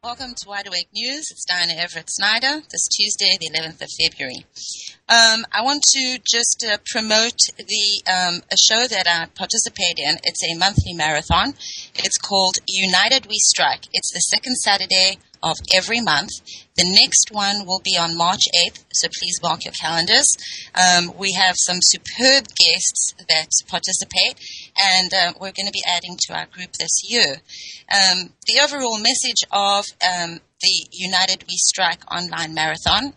Welcome to Wide Awake News. It's Diana Everett-Snyder, this Tuesday, the 11th of February. I want to just promote a show that I participate in. It's a monthly marathon. It's called United We Strike. It's the second Saturday of every month. The next one will be on March 8th, so please mark your calendars. We have some superb guests that participate, and we're going to be adding to our group this year. The overall message of the United We Strike online marathon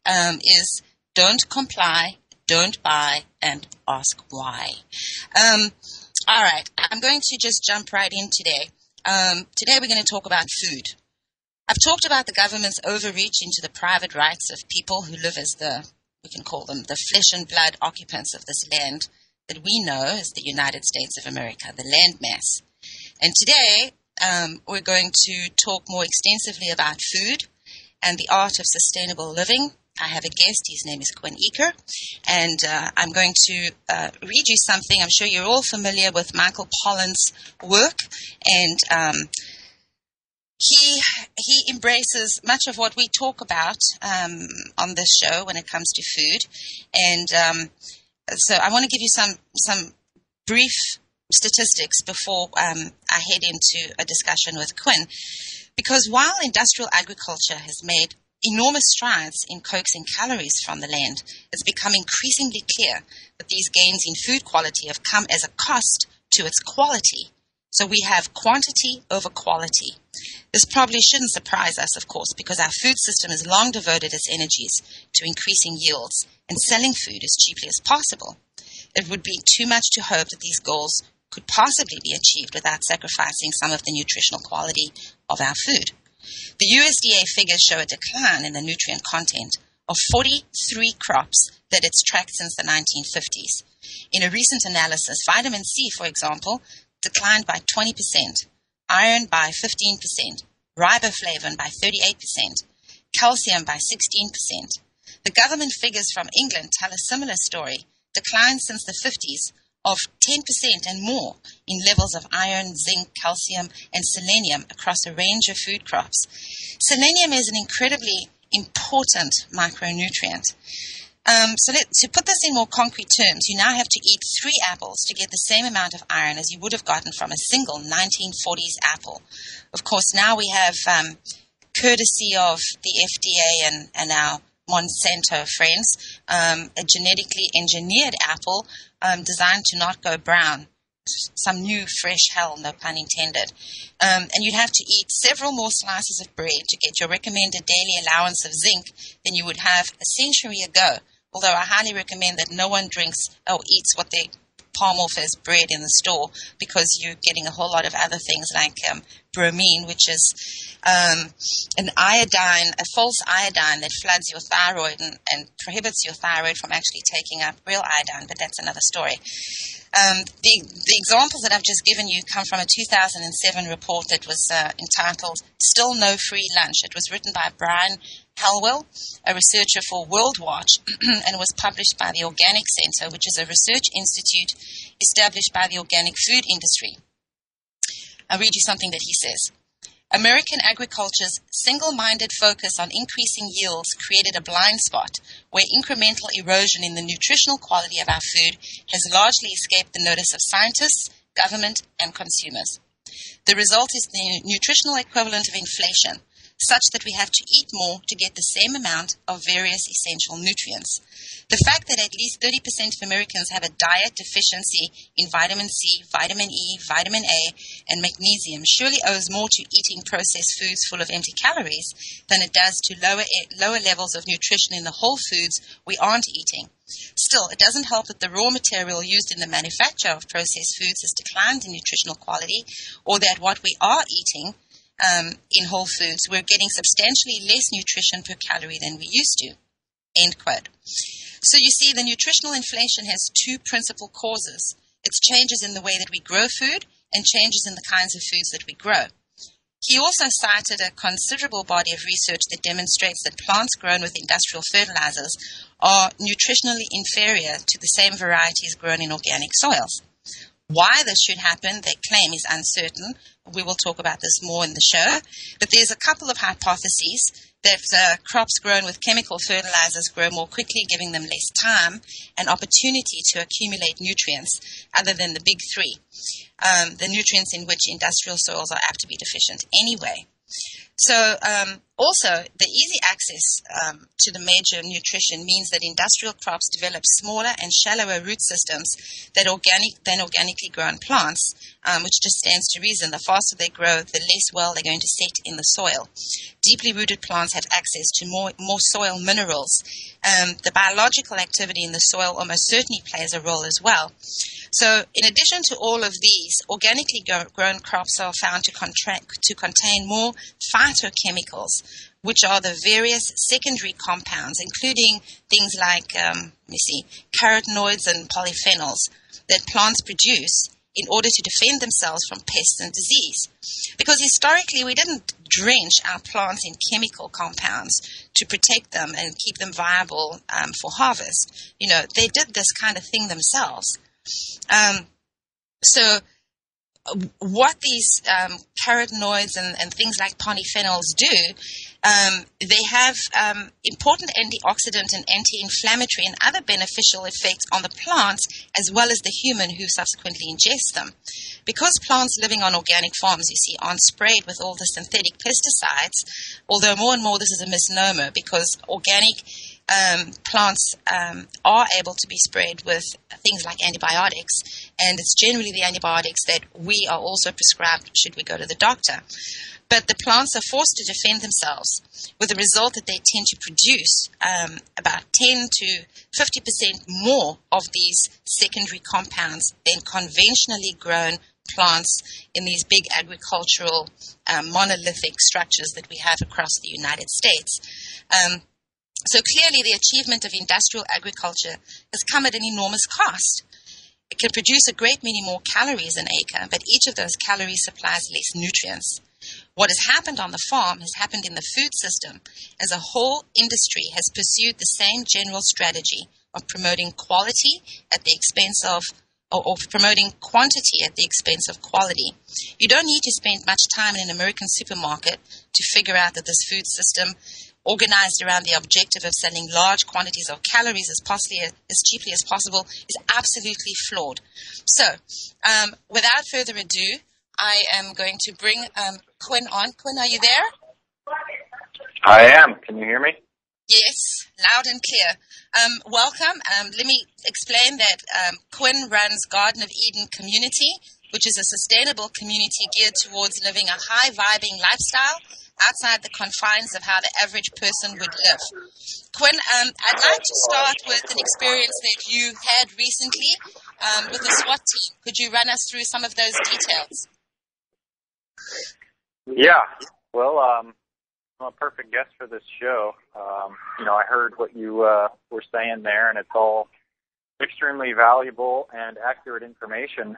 is don't comply, don't buy, and ask why. All right, I'm going to just jump right in today. Today we're going to talk about food. I've talked about the government's overreach into the private rights of people who live as we can call them the flesh and blood occupants of this land that we know as the United States of America, the landmass. And today, we're going to talk more extensively about food and the art of sustainable living. I have a guest. His name is Quinn Eaker, and I'm going to read you something. I'm sure you're all familiar with Michael Pollan's work, and he embraces much of what we talk about on this show when it comes to food. And so I want to give you some brief statistics before I head into a discussion with Quinn. Because while industrial agriculture has made enormous strides in coaxing calories from the land, it's become increasingly clear that these gains in food quality have come as a cost to its quality. So we have quantity over quality. This probably shouldn't surprise us, of course, because our food system has long devoted its energies to increasing yields and selling food as cheaply as possible. It would be too much to hope that these goals could possibly be achieved without sacrificing some of the nutritional quality of our food. The USDA figures show a decline in the nutrient content of 43 crops that it's tracked since the 1950s. In a recent analysis, vitamin C, for example, declined by 20%, iron by 15%, riboflavin by 38%, calcium by 16%. The government figures from England tell a similar story, declines since the 50s of 10% and more in levels of iron, zinc, calcium, and selenium across a range of food crops. Selenium is an incredibly important micronutrient. So to put this in more concrete terms, you now have to eat 3 apples to get the same amount of iron as you would have gotten from a single 1940s apple. Of course, now we have, courtesy of the FDA and our Monsanto friends, a genetically engineered apple designed to not go brown. Some new fresh hell, no pun intended. And you'd have to eat several more slices of bread to get your recommended daily allowance of zinc than you would have a century ago. Although I highly recommend that no one drinks or eats what they palm off as bread in the store, because you're getting a whole lot of other things like bromine, which is an iodine, a false iodine that floods your thyroid and prohibits your thyroid from actually taking up real iodine, but that's another story. The examples that I've just given you come from a 2007 report that was entitled Still No Free Lunch. It was written by Brian Halwell, a researcher for World Watch, and was published by the Organic Center, which is a research institute established by the organic food industry. I'll read you something that he says. American agriculture's single-minded focus on increasing yields created a blind spot where incremental erosion in the nutritional quality of our food has largely escaped the notice of scientists, government, and consumers. The result is the nutritional equivalent of inflation, such that we have to eat more to get the same amount of various essential nutrients. The fact that at least 30% of Americans have a diet deficiency in vitamin C, vitamin E, vitamin A, and magnesium surely owes more to eating processed foods full of empty calories than it does to lower levels of nutrition in the whole foods we aren't eating. Still, it doesn't help that the raw material used in the manufacture of processed foods has declined in nutritional quality, or that what we are eating in whole foods, we're getting substantially less nutrition per calorie than we used to. End quote. So you see, the nutritional inflation has 2 principal causes. It's changes in the way that we grow food and changes in the kinds of foods that we grow. He also cited a considerable body of research that demonstrates that plants grown with industrial fertilizers are nutritionally inferior to the same varieties grown in organic soils. Why this should happen, they claim, is uncertain. We will talk about this more in the show. But there's a couple of hypotheses that crops grown with chemical fertilizers grow more quickly, giving them less time and opportunity to accumulate nutrients other than the big three, the nutrients in which industrial soils are apt to be deficient anyway. So also, the easy access to the major nutrition means that industrial crops develop smaller and shallower root systems than organically grown plants, which just stands to reason. The faster they grow, the less well they're going to set in the soil. Deeply rooted plants have access to more soil minerals. The biological activity in the soil almost certainly plays a role as well. So in addition to all of these, organically grown crops are found to contain more phytochemicals, which are the various secondary compounds, including things like, carotenoids and polyphenols that plants produce in order to defend themselves from pests and disease. Because historically, we didn't drench our plants in chemical compounds to protect them and keep them viable for harvest. They did this kind of thing themselves. So what these carotenoids and things like polyphenols do, they have important antioxidant and anti-inflammatory and other beneficial effects on the plants as well as the human who subsequently ingests them. Because plants living on organic farms, you see, aren't sprayed with all the synthetic pesticides, although more and more this is a misnomer because organic plants are able to be sprayed with things like antibiotics, and it's generally the antibiotics that we are also prescribed should we go to the doctor. But the plants are forced to defend themselves, with the result that they tend to produce about 10 to 50% more of these secondary compounds than conventionally grown plants in these big agricultural monolithic structures that we have across the United States. So clearly the achievement of industrial agriculture has come at an enormous cost. It can produce a great many more calories an acre, but each of those calories supplies less nutrients. What has happened on the farm has happened in the food system, as a whole industry has pursued the same general strategy of promoting quality at the expense of or promoting quantity at the expense of quality. You don't need to spend much time in an American supermarket to figure out that this food system, organized around the objective of selling large quantities of calories as cheaply as possible, is absolutely flawed. So, without further ado, I am going to bring Quinn on. Quinn, are you there? I am. Can you hear me? Yes, loud and clear. Welcome. Let me explain that Quinn runs Garden of Eden Community, which is a sustainable community geared towards living a high-vibing lifestyle outside the confines of how the average person would live. Quinn, I'd like to start with an experience that you had recently with the SWAT team. Could you run us through some of those details? Yeah. Well, I'm a perfect guest for this show. I heard what you were saying there, and it's all extremely valuable and accurate information.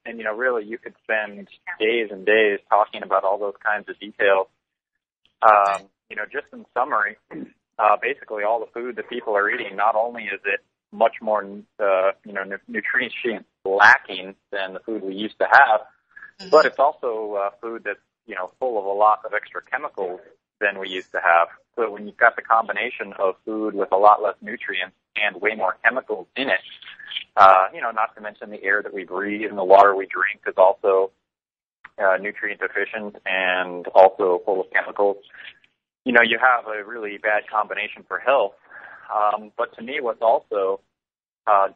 And, really, you could spend days and days talking about all those kinds of details. Just in summary, basically all the food that people are eating, not only is it much more, nutrient lacking than the food we used to have, but it's also food that's, full of a lot of extra chemicals than we used to have. So when you've got the combination of food with a lot less nutrients and way more chemicals in it, not to mention the air that we breathe and the water we drink is also nutrient deficient and also full of chemicals. You have a really bad combination for health. But to me, what's also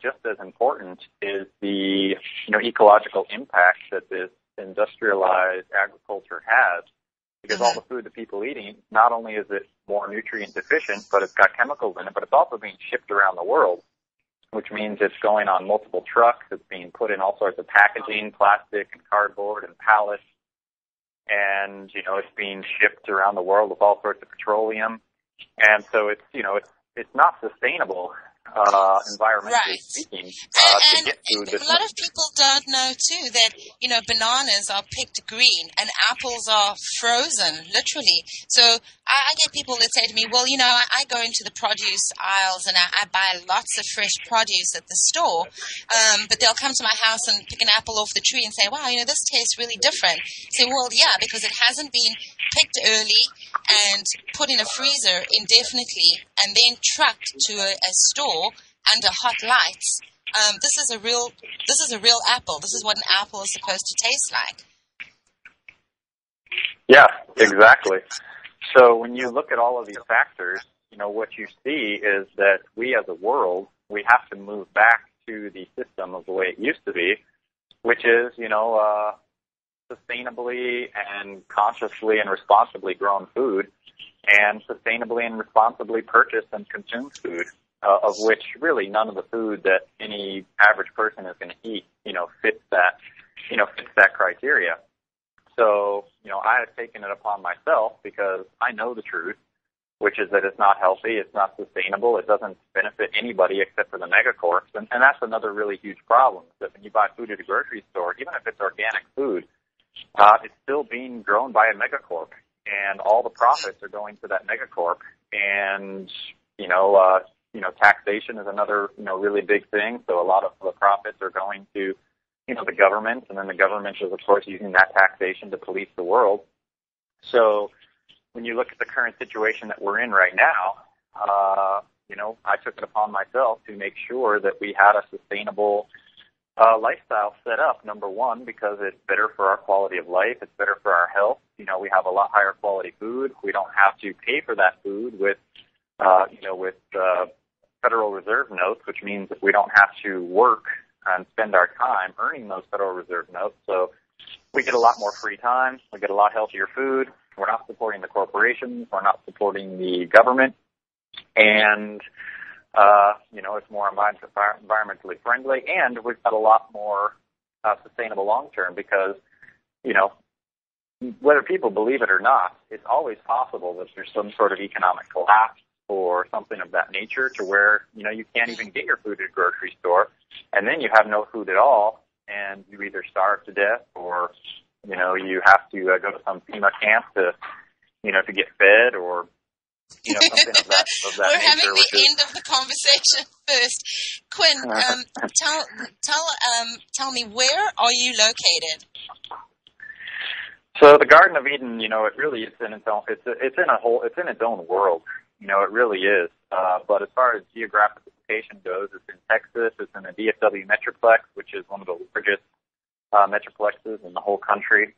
just as important is the ecological impact that this industrialized agriculture has. Because all the food that people are eating, not only is it more nutrient deficient, but it's got chemicals in it, but it's also being shipped around the world, which means it's going on multiple trucks. It's being put in all sorts of packaging, plastic and cardboard and pallets. And, it's being shipped around the world with all sorts of petroleum. And so it's not sustainable, environmentally speaking, to get food. And a lot of people don't know, too, that, bananas are picked green and apples are frozen, literally. So I get people that say to me, well, I go into the produce aisles and I buy lots of fresh produce at the store, but they'll come to my house and pick an apple off the tree and say, wow, this tastes really different. I say, well, yeah, because it hasn't been picked early and put in a freezer indefinitely and then trucked to a store under hot lights. This is a real apple. This is what an apple is supposed to taste like. Yeah, exactly. So when you look at all of these factors, what you see is that we as a world, we have to move back to the system of the way it used to be, which is, sustainably and consciously and responsibly grown food and sustainably and responsibly purchased and consumed food, of which really none of the food that any average person is going to eat, fits that criteria. So, I have taken it upon myself because I know the truth, which is that it's not healthy, it's not sustainable, it doesn't benefit anybody except for the megacorps. And that's another really huge problem, that when you buy food at a grocery store, even if it's organic food, it's still being grown by a megacorp. And all the profits are going to that megacorp. And, taxation is another, really big thing. So a lot of the profits are going to the government, and then the government is, of course, using that taxation to police the world. So when you look at the current situation that we're in right now, I took it upon myself to make sure that we had a sustainable lifestyle set up, number one, because it's better for our quality of life, it's better for our health. We have a lot higher quality food. We don't have to pay for that food with Federal Reserve notes, which means that we don't have to work and spend our time earning those Federal Reserve notes. So we get a lot more free time. We get a lot healthier food. We're not supporting the corporations. We're not supporting the government. And, it's more environmentally friendly. And we've got a lot more sustainable long-term because, whether people believe it or not, it's always possible that there's some sort of economic collapse or something of that nature to where, you can't even get your food at a grocery store. And then you have no food at all, and you either starve to death or, you have to go to some FEMA camp to get fed or, something of that We're nature. having the end of the conversation first. Quinn, tell me, where are you located? So the Garden of Eden, it really is in its own, it's in its own world. It really is. But as far as geographic location goes, it's in Texas. It's in the DFW Metroplex, which is one of the largest metroplexes in the whole country.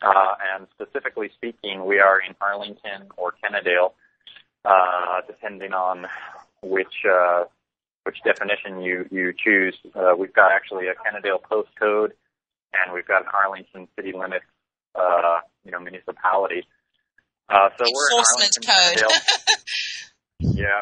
And specifically speaking, we are in Arlington or Kennedale, depending on which definition you choose. We've got actually a Kennedale postcode, and we've got an Arlington city limits, municipality. So we're in Arlington, Kennedale. Yeah.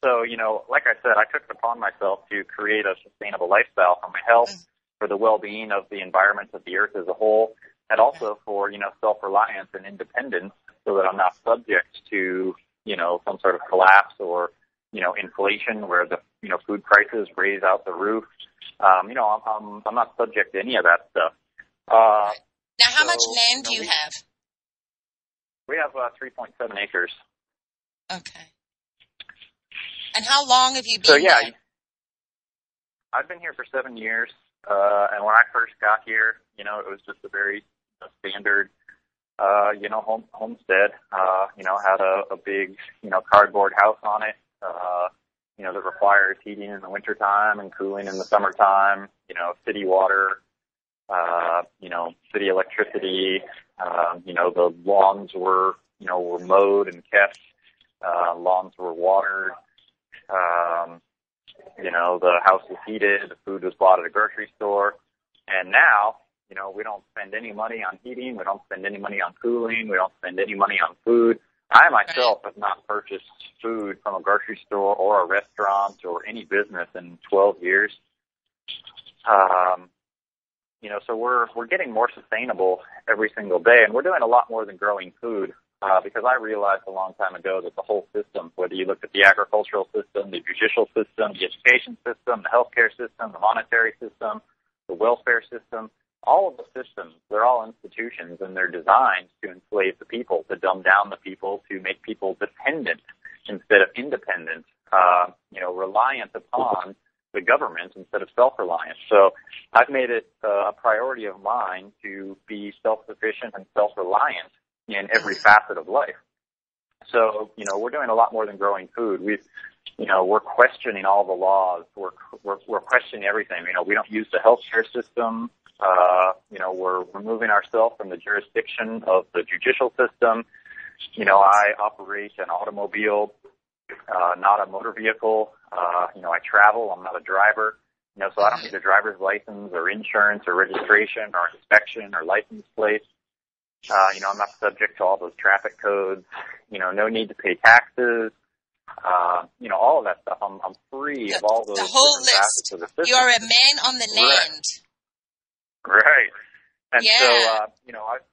So, like I said, I took it upon myself to create a sustainable lifestyle for my health, for the well-being of the environment of the earth as a whole, and also for, self-reliance and independence so that I'm not subject to, some sort of collapse or, inflation where the, food prices raise out the roof. I'm not subject to any of that stuff. Now, how much land do you have? We have 3.7 acres. Okay. And how long have you been there? I've been here for 7 years. And when I first got here, it was just a very standard, homestead. Had a big, cardboard house on it, that requires heating in the wintertime and cooling in the summertime, city water, city electricity. The lawns were mowed and kept. Lawns were watered. The house was heated. The food was bought at a grocery store. And now, we don't spend any money on heating. We don't spend any money on cooling. We don't spend any money on food. I myself have not purchased food from a grocery store or a restaurant or any business in 12 years. So we're getting more sustainable every single day, and we're doing a lot more than growing food. Because I realized a long time ago that the whole system, whether you look at the agricultural system, the judicial system, the education system, the healthcare system, the monetary system, the welfare system, all of the systems, they're all institutions, and they're designed to enslave the people, to dumb down the people, to make people dependent instead of independent, reliant upon the government instead of self-reliant. So I've made it a priority of mine to be self-sufficient and self-reliant in every facet of life. So, we're doing a lot more than growing food. We're questioning all the laws. We're questioning everything. We don't use the healthcare system. We're removing ourselves from the jurisdiction of the judicial system. I operate an automobile, not a motor vehicle. I travel. I'm not a driver. So I don't need a driver's license or insurance or registration or inspection or license plate. I'm not subject to all those traffic codes. No need to pay taxes. All of that stuff. I'm free of all those. The whole list. Of the system. You're a man on the land. Right. And yeah. so,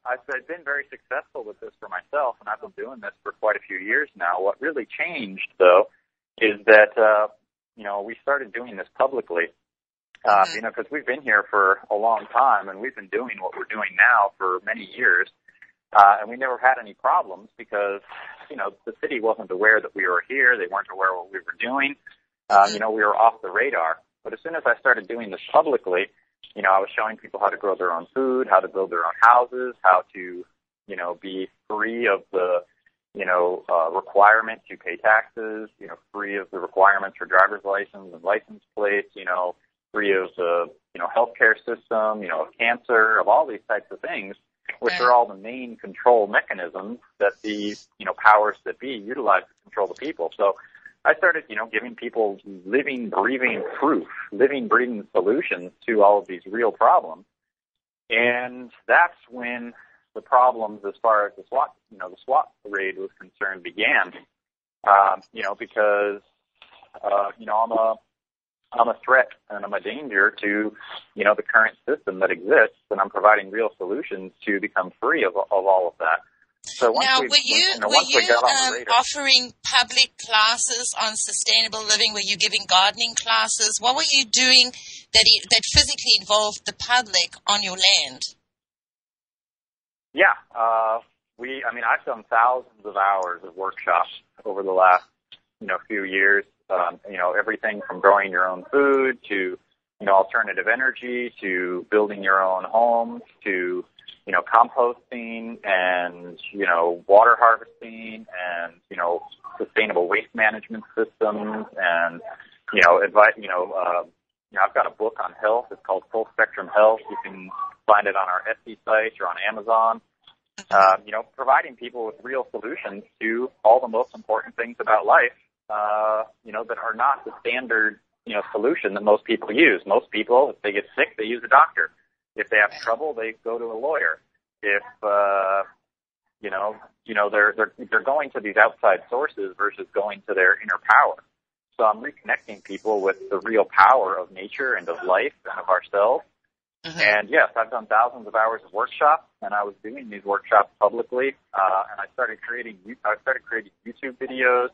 I've been very successful with this for myself, and I've been doing this for quite a few years now. What really changed, though, is that, we started doing this publicly, because we've been here for a long time, and we've been doing what we're doing now for many years, and we never had any problems because, the city wasn't aware that we were here. They weren't aware of what we were doing. We were off the radar. But as soon as I started doing this publicly, I was showing people how to grow their own food, how to build their own houses, how to, be free of the, requirement to pay taxes, free of the requirements for driver's license and license plates, free of the, healthcare system, of cancer, of all these types of things, which are all the main control mechanisms that the, powers that be utilize to control the people. So I started, giving people living, breathing proof, living, breathing solutions to all of these real problems. And that's when the problems as far as the SWAT raid was concerned began. Because, I'm a threat and I'm a danger to, the current system that exists, and I'm providing real solutions to become free of all of that. So once now, we, were you offering public classes on sustainable living? Were you giving gardening classes? What were you doing that physically involved the public on your land? Yeah, I've done thousands of hours of workshops over the last, few years. Everything from growing your own food to, alternative energy to building your own homes to, composting and, water harvesting and, sustainable waste management systems and, I've got a book on health. It's called Full Spectrum Health. You can find it on our Etsy site or on Amazon. Providing people with real solutions to all the most important things about life, that are not the standard, solution that most people use. Most people, if they get sick, they use a doctor. If they have trouble, they go to a lawyer. If, they're going to these outside sources versus going to their inner power. So I'm reconnecting people with the real power of nature and of life and of ourselves. And yes, I've done thousands of hours of workshops, and I was doing these workshops publicly. And I started creating YouTube videos,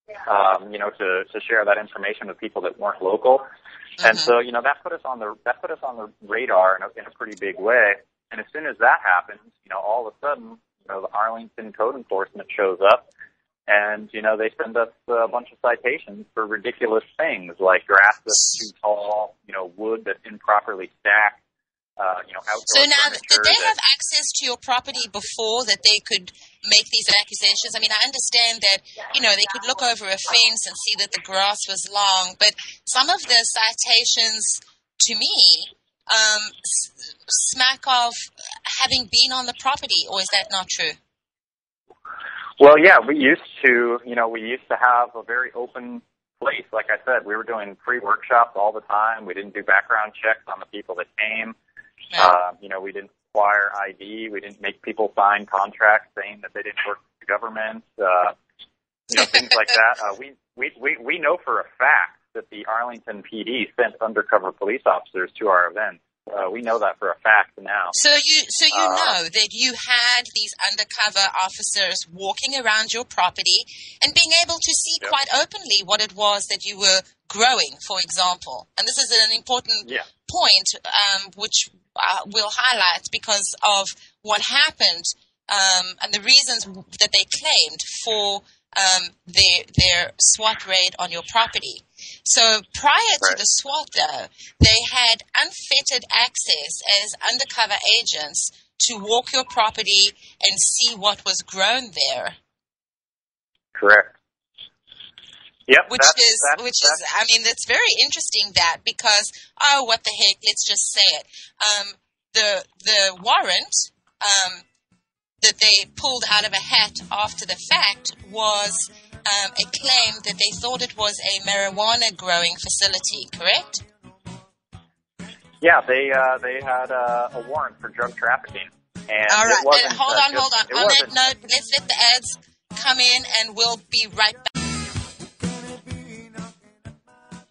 to share that information with people that weren't local. And so, that put us on the radar in a pretty big way. And as soon as that happens, all of a sudden, the Arlington Code Enforcement shows up, and they send us a bunch of citations for ridiculous things like grass that's too tall, wood that's improperly stacked, outdoor So now, furniture. did they have access to your property before that they could make these accusations? I mean, I understand that, they could look over a fence and see that the grass was long, but some of the citations, to me, smack of having been on the property, or is that not true? Well, yeah, we used to have a very open place. Like I said, we were doing free workshops all the time. We didn't do background checks on the people that came. We didn't require ID. We didn't make people sign contracts saying that they didn't work for the government. Things like that. We know for a fact that the Arlington PD sent undercover police officers to our events. We know that for a fact now. So you know that you had these undercover officers walking around your property and being able to see quite openly what it was that you were growing, for example. And this is an important point, which we'll highlight because of what happened and the reasons that they claimed for their SWAT raid on your property. So prior to the SWAT, though, they had unfettered access as undercover agents to walk your property and see what was grown there. Correct. Yep. Which is, I mean, that's very interesting that because, what the heck, let's just say it. The warrant that they pulled out of a hat after the fact was a claim that they thought it was a marijuana growing facility, correct? Yeah, they had a warrant for drug trafficking. And all right, it wasn't, hold on. On that note, let's let the ads come in and we'll be right back.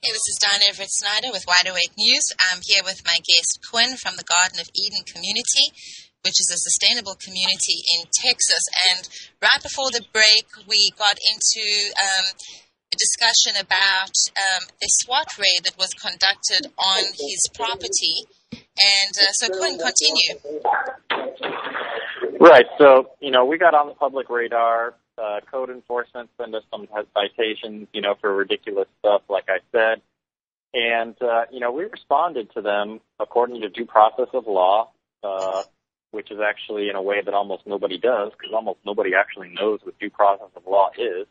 Hey, this is D.E.Snyder with W.A.N News. I'm here with my guest Quinn from the Garden of Eden community, which is a sustainable community in Texas. And right before the break, we got into a discussion about the SWAT raid that was conducted on his property. And so, Quinn, continue. Right. So, we got on the public radar. Code enforcement sent us some citations, for ridiculous stuff, like I said. And, we responded to them according to due process of law, which is actually in a way that almost nobody does, because almost nobody actually knows what due process of law is.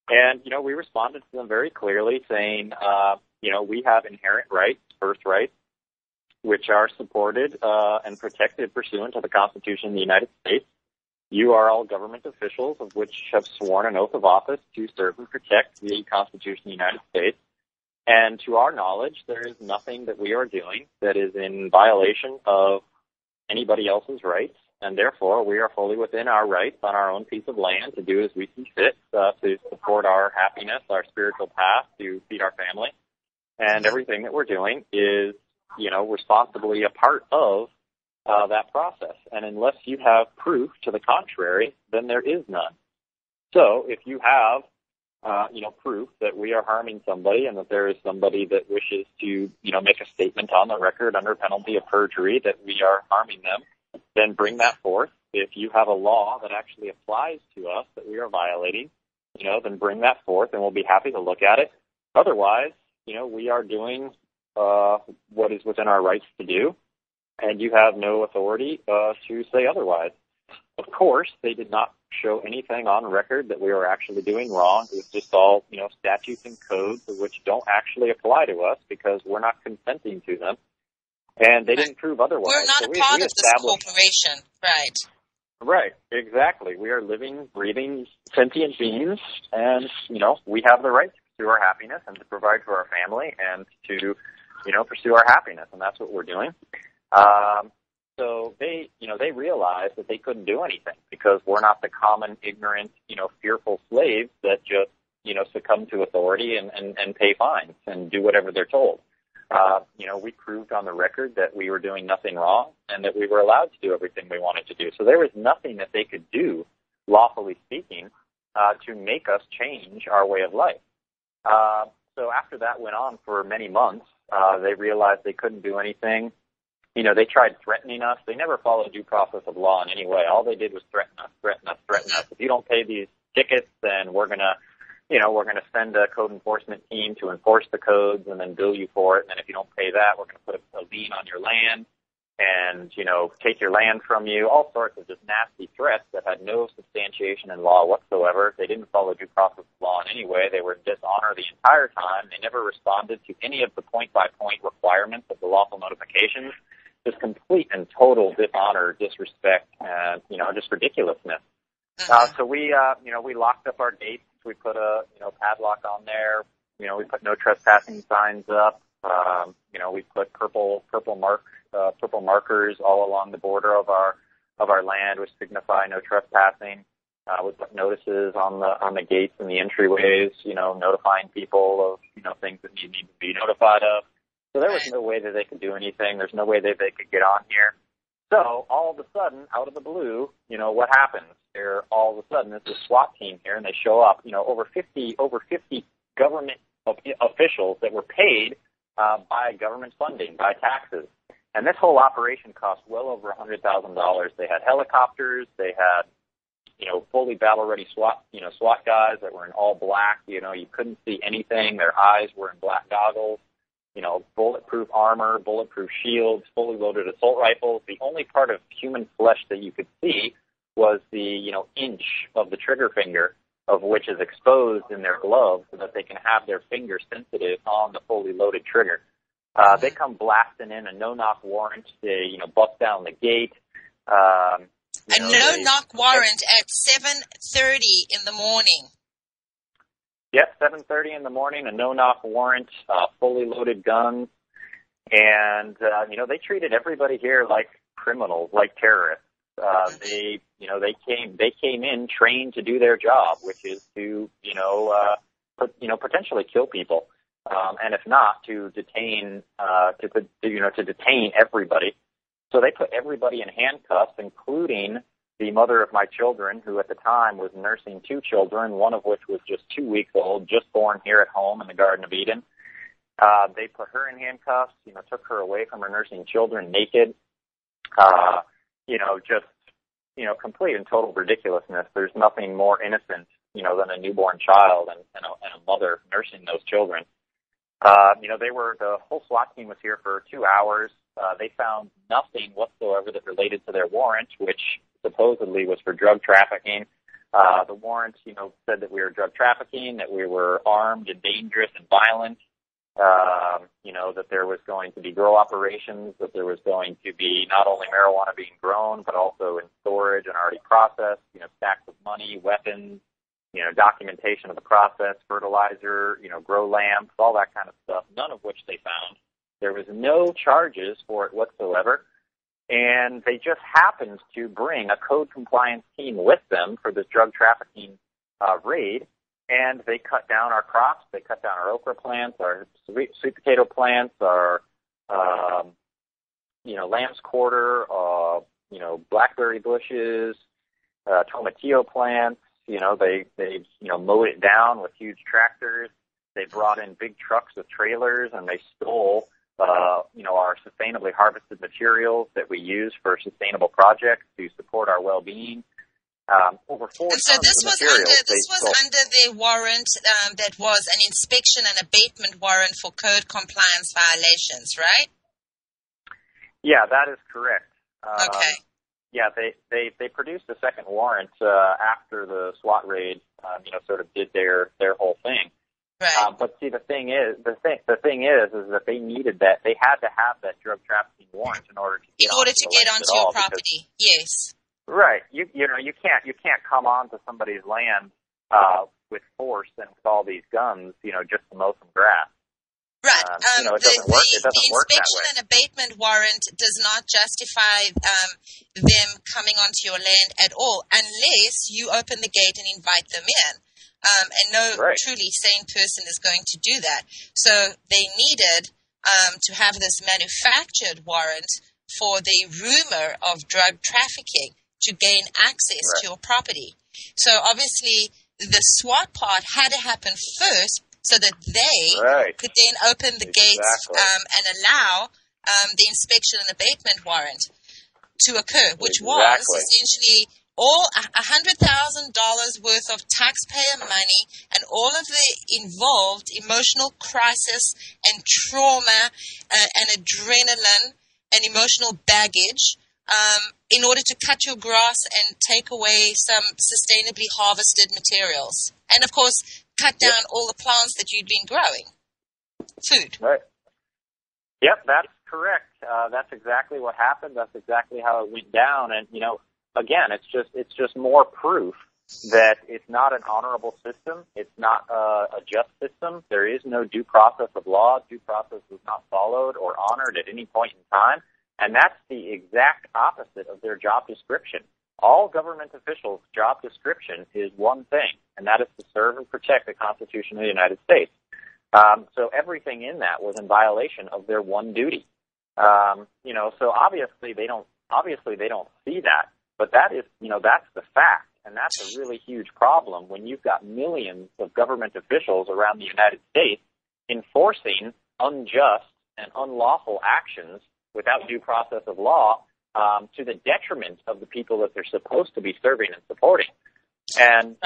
And, we responded to them very clearly saying, we have inherent rights, birthrights, which are supported and protected pursuant to the Constitution of the United States. You are all government officials of which have sworn an oath of office to serve and protect the Constitution of the United States. And to our knowledge, there is nothing that we are doing that is in violation of anybody else's rights. And therefore, we are fully within our rights on our own piece of land to do as we see fit, to support our happiness, our spiritual path, to feed our family. And everything that we're doing is, responsibly a part of that process. And unless you have proof to the contrary, then there is none. So if you have, proof that we are harming somebody and that there is somebody that wishes to, make a statement on the record under penalty of perjury that we are harming them, then bring that forth. If you have a law that actually applies to us that we are violating, then bring that forth and we'll be happy to look at it. Otherwise, we are doing what is within our rights to do, and you have no authority to say otherwise. Of course, they did not show anything on record that we were actually doing wrong. It was just all, statutes and codes which don't actually apply to us because we're not consenting to them. And they didn't prove otherwise. We're not a part of this corporation, right? Right, exactly. We are living, breathing, sentient beings, and, we have the right to pursue our happiness and to provide for our family and to, pursue our happiness, and that's what we're doing. So they realized that they couldn't do anything because we're not the common, ignorant, fearful slaves that just, succumb to authority and pay fines and do whatever they're told. We proved on the record that we were doing nothing wrong and that we were allowed to do everything we wanted to do. So there was nothing that they could do, lawfully speaking, to make us change our way of life. So after that went on for many months, they realized they couldn't do anything. They tried threatening us. They never followed due process of law in any way. All they did was threaten us. If you don't pay these tickets, then we're gonna send a code enforcement team to enforce the codes and then bill you for it. And then if you don't pay that, we're gonna put a lien on your land and, take your land from you. All sorts of just nasty threats that had no substantiation in law whatsoever. They didn't follow due process of law in any way. They were in dishonor the entire time. They never responded to any of the point-by-point requirements of the lawful notifications. Just complete and total dishonor, disrespect, and, just ridiculousness. So we locked up our gates. We put a, padlock on there. We put no trespassing signs up. We put purple markers all along the border of our land, which signify no trespassing. We put notices on the gates and the entryways, notifying people of, things that need to be notified of. So there was no way that they could do anything. There's no way that they could get on here. So all of a sudden, out of the blue, what happens? There all of a sudden there's a SWAT team here, and they show up. Over 50 government officials that were paid by government funding, by taxes, And this whole operation cost well over $100,000. They had helicopters. They had, fully battle-ready SWAT guys that were in all black. You couldn't see anything. Their eyes were in black goggles. Bulletproof armor, bulletproof shields, fully loaded assault rifles. The only part of human flesh that you could see was the, inch of the trigger finger, of which is exposed in their glove so that they can have their finger sensitive on the fully loaded trigger. They come blasting in a no-knock warrant. They, bust down the gate. A no-knock warrant at 7:30 in the morning. Yep, 7:30 in the morning, a no-knock warrant, fully loaded guns. And, they treated everybody here like criminals, like terrorists. They came in trained to do their job, which is to, potentially kill people. And if not, to detain everybody. So they put everybody in handcuffs, including the mother of my children, who at the time was nursing two children, one of which was just 2 weeks old, just born here at home in the Garden of Eden. They put her in handcuffs, took her away from her nursing children naked. Complete and total ridiculousness. There's nothing more innocent, than a newborn child and a mother nursing those children. The whole SWAT team was here for 2 hours. They found nothing whatsoever that related to their warrant, which supposedly was for drug trafficking. The warrant, said that we were drug trafficking, that we were armed and dangerous and violent, that there was going to be grow operations, that there was going to be not only marijuana being grown, but also in storage and already processed, stacks of money, weapons, documentation of the process, fertilizer, grow lamps, all that kind of stuff, none of which they found. There was no charges for it whatsoever, and they just happened to bring a code compliance team with them for this drug trafficking raid, and they cut down our crops. They cut down our okra plants, our sweet potato plants, our lamb's quarter, blackberry bushes, tomatillo plants. They mowed it down with huge tractors. They brought in big trucks with trailers, and they stole, our sustainably harvested materials that we use for sustainable projects to support our well-being. Over 4 tons so this of was materials. under their warrant that was an inspection and abatement warrant for code compliance violations, right? Yeah, that is correct. Okay. Yeah, they produced a second warrant after the SWAT raid, sort of did their whole thing. Right. But see, the thing is that they needed that. They had to have that drug trafficking warrant in order to get onto your property. Yes. Right. You can't come onto somebody's land with force and with all these guns, just to mow some grass. Right. It doesn't work. It doesn't work that way. The inspection and abatement warrant does not justify them coming onto your land at all unless you open the gate and invite them in. And no truly sane person is going to do that. So they needed to have this manufactured warrant for the rumor of drug trafficking to gain access to your property. So obviously the SWAT part had to happen first, so that they could then open the gates and allow the inspection and abatement warrant to occur, which was essentially all $100,000 worth of taxpayer money and all of the involved emotional crisis and trauma and adrenaline and emotional baggage in order to cut your grass and take away some sustainably harvested materials. And, of course, cut down all the plants that you'd been growing. Food. Right. Yep, that's correct. That's exactly what happened. That's exactly how it went down. And, again, it's just more proof that it's not an honorable system. It's not a just system. There is no due process of law. Due process was not followed or honored at any point in time. And that's the exact opposite of their job description. All government officials' job description is one thing, and that is to serve and protect the Constitution of the United States. So everything in that was in violation of their one duty. So obviously they don't see that, but that is, that's the fact, and that's a really huge problem when you've got millions of government officials around the United States enforcing unjust and unlawful actions without due process of law, to the detriment of the people that they're supposed to be serving and supporting. And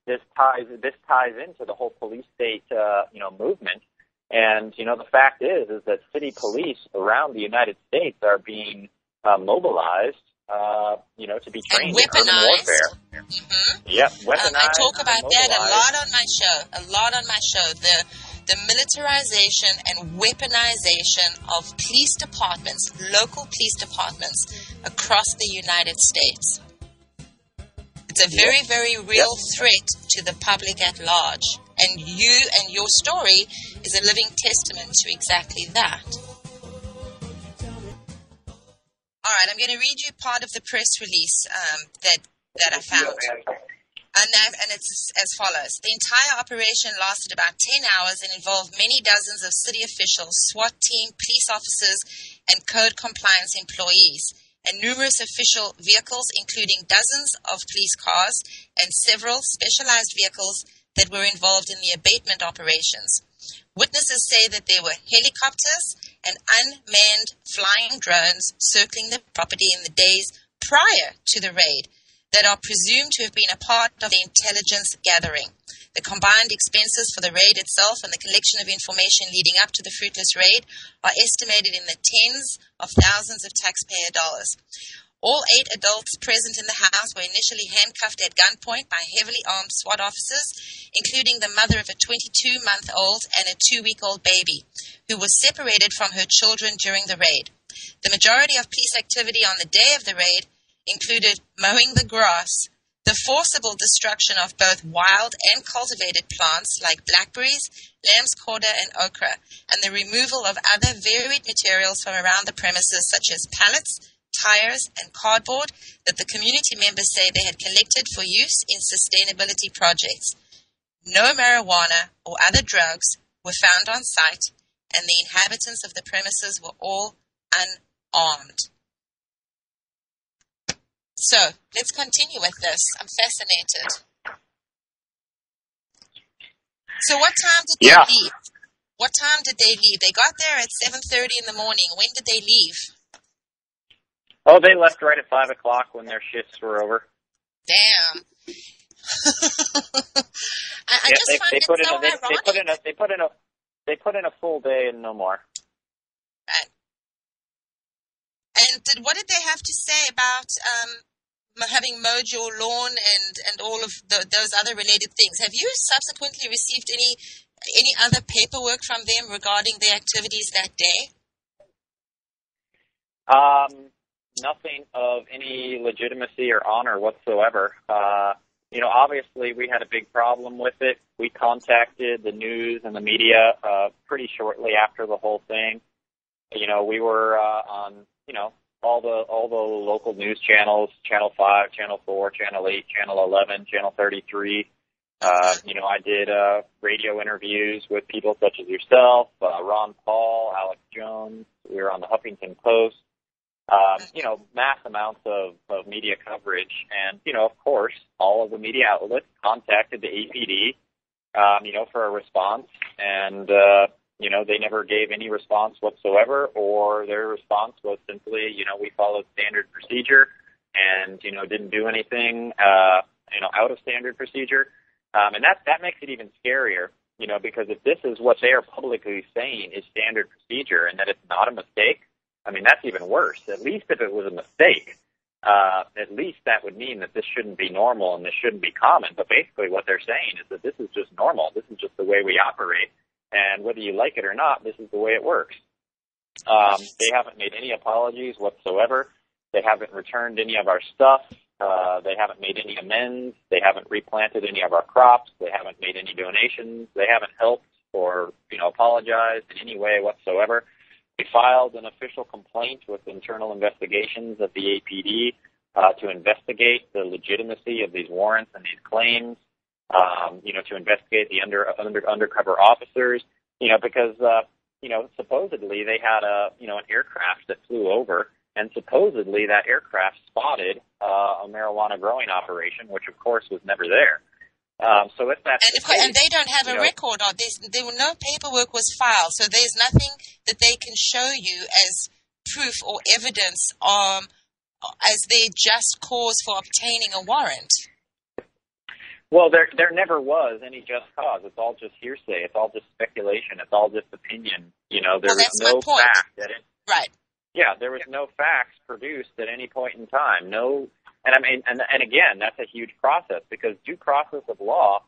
this ties into the whole police state movement. And the fact is that city police around the United States are being mobilized, to be trained in urban warfare. Mm-hmm. Yep, weaponized. I talk about that a lot on my show. The militarization and weaponization of police departments, local police departments across the United States. It's a very, very real threat to the public at large. And you and your story is a living testament to exactly that. All right, I'm going to read you part of the press release that I found. And it's as follows. The entire operation lasted about 10 hours and involved many dozens of city officials, SWAT team, police officers, and code compliance employees, and numerous official vehicles, including dozens of police cars and several specialized vehicles that were involved in the abatement operations. Witnesses say that there were helicopters and unmanned flying drones circling the property in the days prior to the raid that are presumed to have been a part of the intelligence gathering. The combined expenses for the raid itself and the collection of information leading up to the fruitless raid are estimated in the tens of thousands of taxpayer dollars. All 8 adults present in the house were initially handcuffed at gunpoint by heavily armed SWAT officers, including the mother of a 22-month-old and a 2-week-old baby, who was separated from her children during the raid. The majority of police activity on the day of the raid included mowing the grass, the forcible destruction of both wild and cultivated plants like blackberries, lamb's quarter, and okra, and the removal of other varied materials from around the premises such as pallets, tires, and cardboard that the community members say they had collected for use in sustainability projects. No marijuana or other drugs were found on site, and the inhabitants of the premises were all unarmed. So, let's continue with this. I'm fascinated. So what time did they leave? What time did they leave? They got there at 7:30 in the morning. When did they leave? Oh, they left right at 5 o'clock when their shifts were over. Damn. I just find it so ironic. They put in a full day and no more. Right. And what did they have to say about having mowed your lawn and all of those other related things? Have you subsequently received any other paperwork from them regarding their activities that day? Nothing of any legitimacy or honor whatsoever. Obviously we had a big problem with it. We contacted the news and the media pretty shortly after the whole thing. We were on, all the local news channels, Channel 5, Channel 4, Channel 8, Channel 11, Channel 33. I did radio interviews with people such as yourself, Ron Paul, Alex Jones. We were on the Huffington Post. Mass amounts of media coverage. And, of course, all of the media outlets contacted the APD, for a response. And, they never gave any response whatsoever, or their response was simply, we followed standard procedure and, didn't do anything, out of standard procedure. And that makes it even scarier, because if this is what they are publicly saying is standard procedure and that it's not a mistake, that's even worse. At least if it was a mistake, at least that would mean that this shouldn't be normal and this shouldn't be common. But basically what they're saying is that this is just normal. This is just the way we operate. And whether you like it or not, this is the way it works. They haven't made any apologies whatsoever. They haven't returned any of our stuff. They haven't made any amends. They haven't replanted any of our crops. They haven't made any donations. They haven't helped or, apologized in any way whatsoever. We filed an official complaint with internal investigations of the APD to investigate the legitimacy of these warrants and these claims, to investigate the undercover officers, because, supposedly they had an aircraft that flew over, and supposedly that aircraft spotted a marijuana growing operation, which of course was never there. So if that's and they don't have a record of this. No paperwork was filed, so there's nothing that they can show you as proof or evidence as their just cause for obtaining a warrant. Well, there never was any just cause. It's all just hearsay. It's all just speculation. It's all just opinion. There was no fact that it. Right. Yeah, there was no facts produced at any point in time. No, and I mean, and again, that's a huge process because due process of law,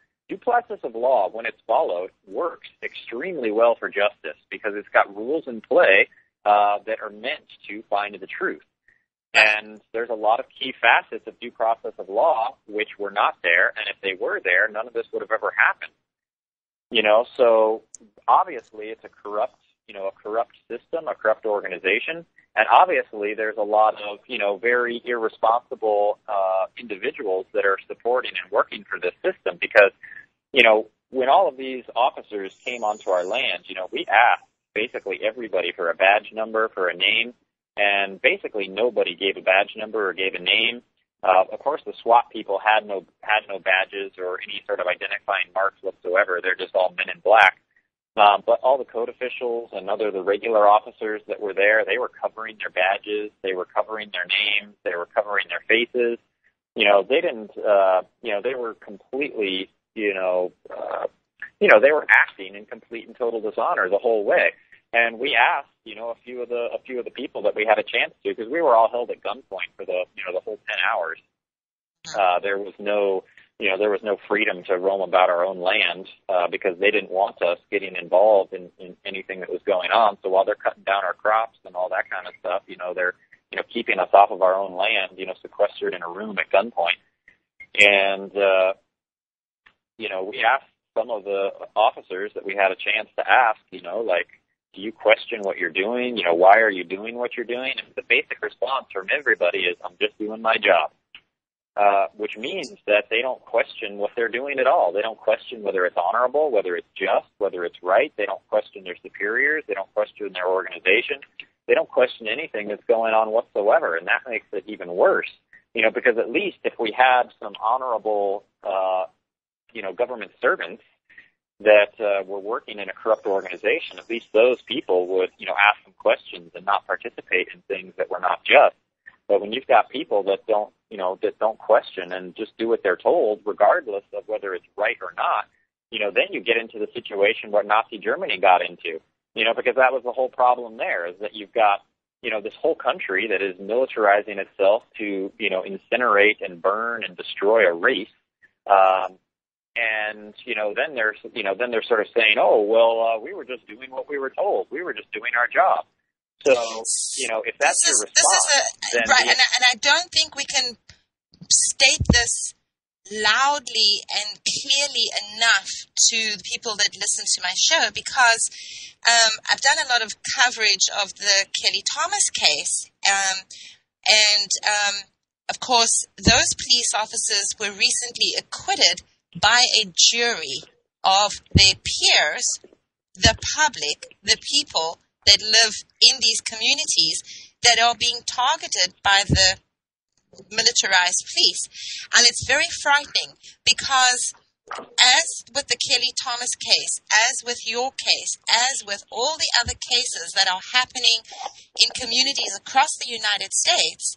when it's followed, works extremely well for justice because it's got rules in play that are meant to find the truth. And there's a lot of key facets of due process of law which were not there, and if they were there, none of this would have ever happened. So obviously it's a corrupt system, a corrupt organization, and obviously there's a lot of, very irresponsible individuals that are supporting and working for this system because, when all of these officers came onto our land, we asked basically everybody for a badge number, for a name, and basically nobody gave a badge number or gave a name. Of course, the SWAT people had no badges or any sort of identifying marks whatsoever. They're just all men in black. But all the code officials and the regular officers that were there, they were covering their badges, they were covering their names, they were covering their faces. They didn't. They were completely. They were acting in complete and total dishonor the whole way. And we asked, a few of the people that we had a chance to, because we were all held at gunpoint for the whole 10 hours. There was no freedom to roam about our own land because they didn't want us getting involved in anything that was going on. So while they're cutting down our crops and all that kind of stuff, they're keeping us off of our own land, sequestered in a room at gunpoint. And we asked some of the officers that we had a chance to ask, do you question what you're doing? Why are you doing what you're doing? And the basic response from everybody is, I'm just doing my job, which means that they don't question what they're doing at all. They don't question whether it's honorable, whether it's just, whether it's right. They don't question their superiors. They don't question their organization. They don't question anything that's going on whatsoever, and that makes it even worse, because at least if we had some honorable, government servants that were working in a corrupt organization, at least those people would, ask some questions and not participate in things that were not just. But when you've got people that don't question and just do what they're told, regardless of whether it's right or not, then you get into the situation what Nazi Germany got into, because that was the whole problem there, is that you've got, this whole country that is militarizing itself to, incinerate and burn and destroy a race. And, then they're sort of saying, oh, well, we were just doing what we were told. We were just doing our job. So, if that's your response, then right, and I don't think we can state this loudly and clearly enough to the people that listen to my show, because I've done a lot of coverage of the Kelly Thomas case, and of course, those police officers were recently acquitted by a jury of their peers, the public, the people that live in these communities that are being targeted by the militarized police. And it's very frightening because, as with the Kelly Thomas case, as with your case, as with all the other cases that are happening in communities across the United States,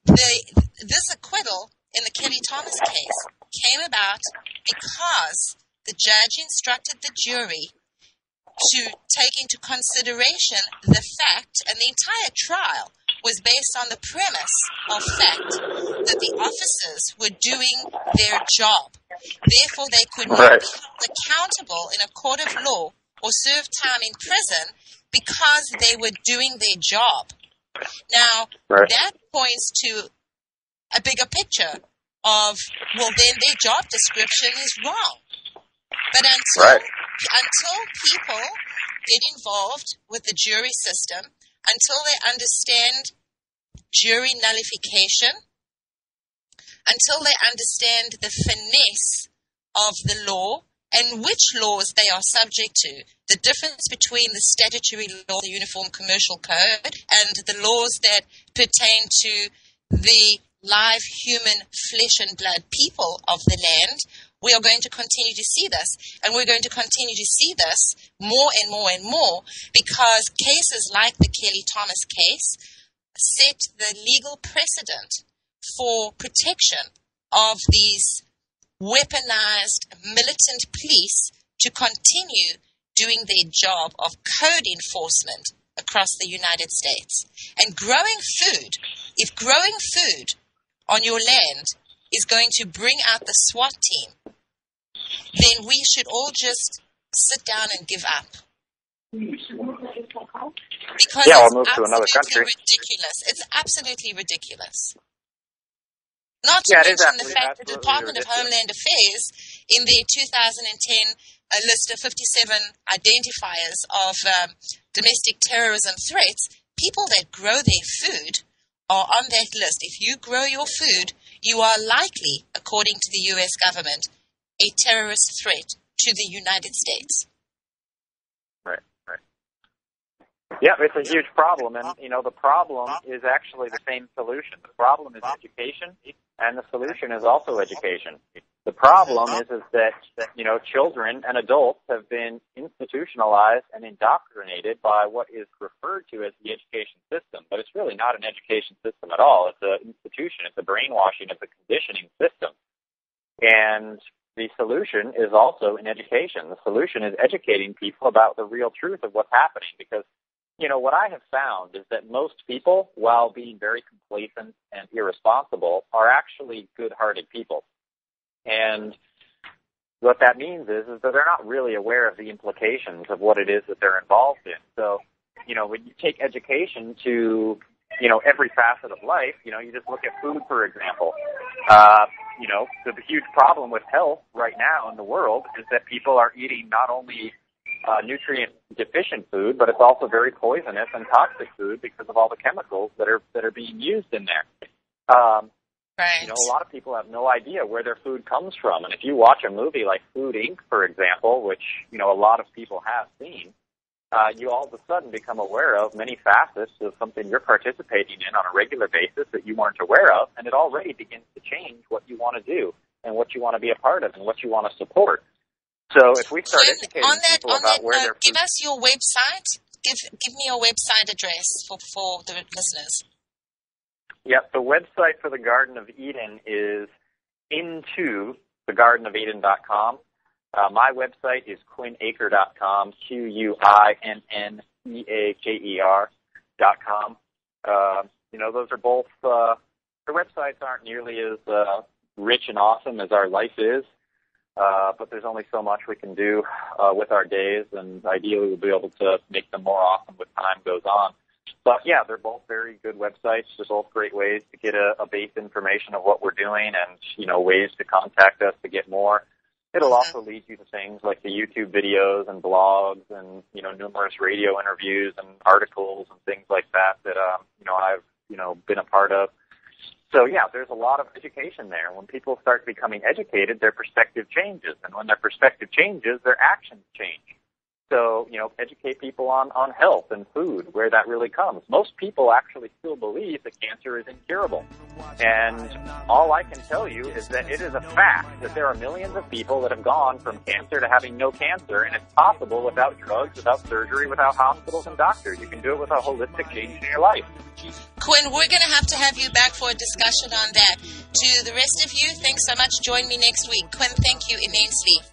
this acquittal in the Kelly Thomas case came about because the judge instructed the jury to take into consideration the fact, and the entire trial was based on the premise of fact that the officers were doing their job. Therefore, they could not be held accountable in a court of law or serve time in prison because they were doing their job. Now, that points to a bigger picture of, well, then their job description is wrong. But until people get involved with the jury system, until they understand jury nullification, until they understand the finesse of the law and which laws they are subject to, the difference between the statutory law, the Uniform Commercial Code, and the laws that pertain to the live human flesh and blood people of the land, we are going to continue to see this. And we're going to continue to see this more and more and more because cases like the Kelly Thomas case set the legal precedent for protection of these weaponized militant police to continue doing their job of code enforcement across the United States. And growing food, if growing food on your land is going to bring out the SWAT team, then we should all just sit down and give up. Because yeah, it's we'll move to another country. Ridiculous. It's absolutely ridiculous. Not to mention the fact that the Department of Homeland Affairs, in their 2010 list of 57 identifiers of domestic terrorism threats, people that grow their food are on that list. If you grow your food, you are likely, according to the U.S. government, a terrorist threat to the United States. Right. Yeah, it's a huge problem, and, the problem is actually the same solution. The problem is education, and the solution is also education. The problem is that, children and adults have been institutionalized and indoctrinated by what is referred to as the education system, but it's really not an education system at all. It's an institution. It's a brainwashing. It's a conditioning system. And the solution is also in education. The solution is educating people about the real truth of what's happening, because what I have found is that most people, while being very complacent and irresponsible, are actually good-hearted people. And what that means is that they're not really aware of the implications of what it is that they're involved in. So, when you take education to, every facet of life, you just look at food, for example. The huge problem with health right now in the world is that people are eating not only nutrient-deficient food, but it's also very poisonous and toxic food because of all the chemicals that are being used in there. Right. A lot of people have no idea where their food comes from, and if you watch a movie like Food Inc., for example, which a lot of people have seen, you all of a sudden become aware of many facets of something you're participating in on a regular basis that you weren't aware of, and it already begins to change what you want to do and what you want to be a part of and what you want to support. So if we start educating people about where their food... Give us your website. Give me your website address for the listeners. Yep, the website for the Garden of Eden is intothegardenofeden.com. My website is quinnaker.com, QUINNEAKER.com. Those are both, the websites aren't nearly as rich and awesome as our life is, but there's only so much we can do with our days, and ideally we'll be able to make them more awesome with time goes on. But yeah, they're both very good websites. They're both great ways to get a base information of what we're doing and, ways to contact us to get more. It'll also lead you to things like the YouTube videos and blogs and, numerous radio interviews and articles and things like that I've, been a part of. So yeah, there's a lot of education there. When people start becoming educated, their perspective changes. And when their perspective changes, their actions change. So, educate people on health and food, where that really comes. Most people actually still believe that cancer is incurable. And all I can tell you is that it is a fact that there are millions of people that have gone from cancer to having no cancer, and it's possible without drugs, without surgery, without hospitals and doctors. You can do it with a holistic change in your life. Quinn, we're going to have you back for a discussion on that. To the rest of you, thanks so much. Join me next week. Quinn, thank you immensely.